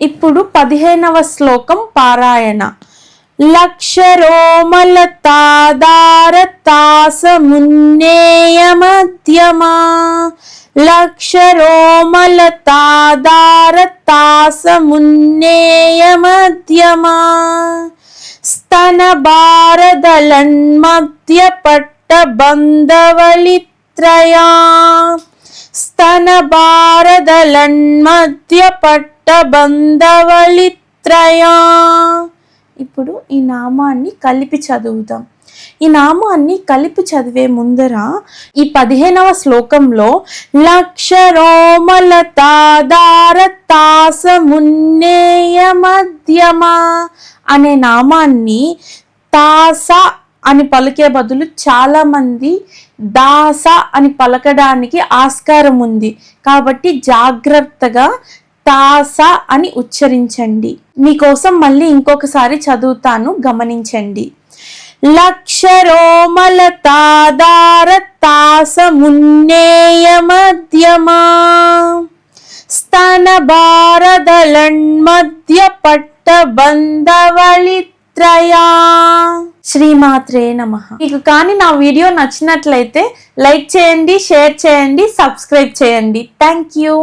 ఇప్పుడు 15వ శ్లోకం పారాయణ. లక్షరోమలతాదారతాసమున్నేయ మధ్యమా లక్షరోమలతాదారతాసమున్నేయ మధ్యమా స్తనభారదలన్మధ్య పట్టబంధవళిత్రయా స్తనభారదలన్మధ్య పట్టబంధవళిత్రయా. ఇప్పుడు ఈ నామాన్ని కలిపి చదువుదాం. ఈ నామాన్ని కలిపి చదివే ముందర ఈ 15వ శ్లోకంలో లక్షరోమలతాదారతాసమున్నేయ మధ్యమా అనే నామాన్ని తాస అని పలికే బదులు చాలా మంది దాస అని పలకడానికి ఆస్కారం ఉంది. కాబట్టి జాగ్రత్తగా తాస అని ఉచ్చరించండి. మీకోసం మళ్ళీ ఇంకొకసారి చదువుతాను, గమనించండి. లక్షరోమలతాదారతాసమున్నేయ మధ్యమా స్తనభారదలన్మధ్య పట్టబంధవళిత్రయా. శ్రీమాత్రే నమః. మీకు కానీ నా వీడియో నచ్చినట్లయితే లైక్ చేయండి, షేర్ చేయండి, సబ్స్క్రైబ్ చేయండి. Thank you.